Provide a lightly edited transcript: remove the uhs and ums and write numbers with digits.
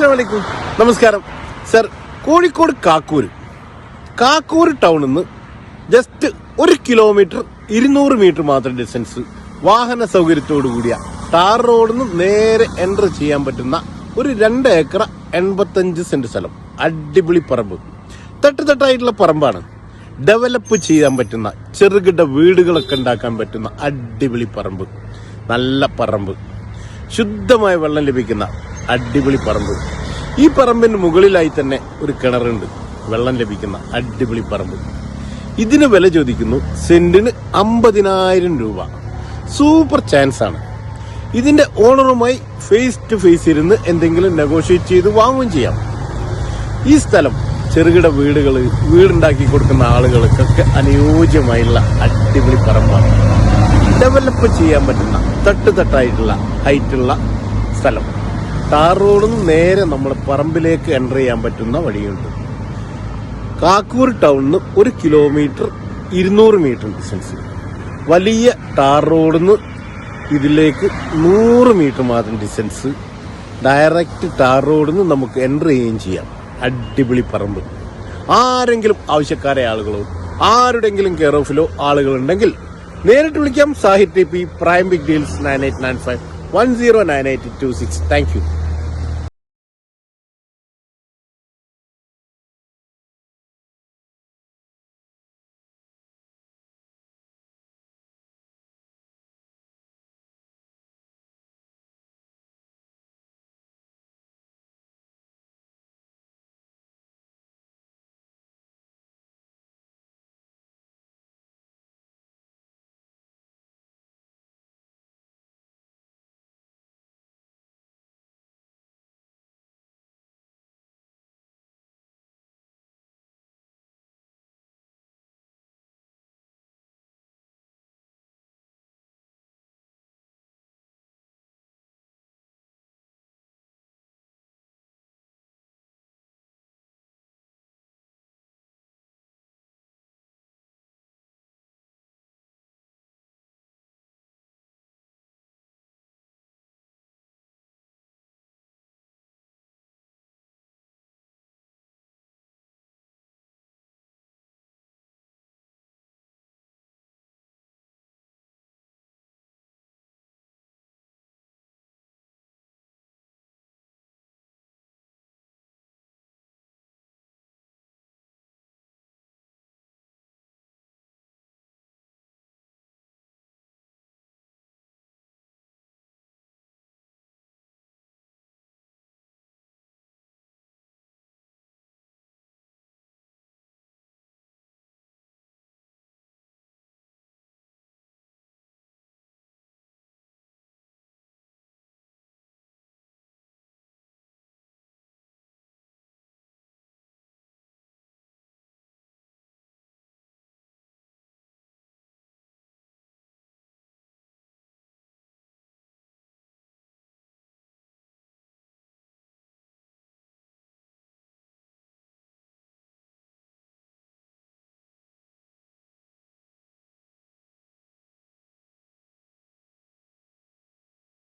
അസ്സലാമു അലൈക്കും. നമസ്കാരം സർ. കോഴിക്കോട് കാക്കൂർ ടൗണിൽ നിന്ന് ജസ്റ്റ് 1 കിലോമീറ്റർ 200 മീറ്റർ മാത്രം ഡിസ്റ്റൻസ്, വാഹന സൗകര്യത്തോടു കൂടിയ ടാർ റോഡിൽ നിന്ന് നേരെ എൻ്റർ ചെയ്യാൻ പറ്റുന്ന ഒരു 2 ഏക്കർ 85 സെന്റ് സ്ഥലം. അടിപൊളി പറമ്പ്, തട്ടുതട്ടായിട്ടുള്ള പറമ്പാണ്. ഡെവലപ്പ് ചെയ്യാൻ പറ്റുന്ന ചെറുകിട വീടുകളൊക്കെ ഉണ്ടാക്കാൻ പറ്റുന്ന അടിപൊളി പറമ്പ്. നല്ല പറമ്പ്, ശുദ്ധമായ വെള്ളം ലഭിക്കുന്ന അടിപൊളി പറമ്പ്. ഈ പറമ്പിന് മുകളിലായി തന്നെ ഒരു കിണറുണ്ട്, വെള്ളം ലഭിക്കുന്ന അടിപൊളി പറമ്പ്. ഇതിന് വില ചോദിക്കുന്നു സെന്റിന് 50,000 രൂപ. സൂപ്പർ ചാൻസ് ആണ്. ഇതിന്റെ ഓണറുമായി ഫേസ് ടു ഫേസ് ഇരുന്ന് എന്തെങ്കിലും നെഗോഷിയേറ്റ് ചെയ്ത് വാങ്ങുകയും ചെയ്യാം. ഈ സ്ഥലം ചെറുകിട വീടുണ്ടാക്കി കൊടുക്കുന്ന ആളുകൾക്കൊക്കെ അനുയോജ്യമായുള്ള അടിപൊളി പറമ്പാണ്. ഡെവലപ്പ് ചെയ്യാൻ പറ്റുന്ന തട്ടുതട്ടായിട്ടുള്ള ഹൈറ്റുള്ള സ്ഥലം. ടാർ റോഡിൽ നിന്ന് നേരെ നമ്മുടെ പറമ്പിലേക്ക് എൻ്റർ ചെയ്യാൻ പറ്റുന്ന വഴിയുണ്ട്. കാക്കൂർ ടൗണിൽ നിന്ന് 1 കിലോമീറ്റർ 200 മീറ്റർ ഡിസ്റ്റൻസ്. വലിയ ടാർ റോഡിൽ നിന്ന് ഇതിലേക്ക് 100 മീറ്റർ മാത്രം ഡിസ്റ്റൻസ്. ഡയറക്റ്റ് ടാർ റോഡിൽ നിന്ന് നമുക്ക് എൻ്റർ ചെയ്യുകയും ചെയ്യാം. അടിപൊളി പറമ്പ്. ആരെങ്കിലും ആവശ്യക്കാരെ ആളുകളോ ആരുടെങ്കിലും കെയർ ഓഫിലോ ആളുകളുണ്ടെങ്കിൽ നേരിട്ട് വിളിക്കാം. Sahir T P, prime big deals 9895 109826. Thank U.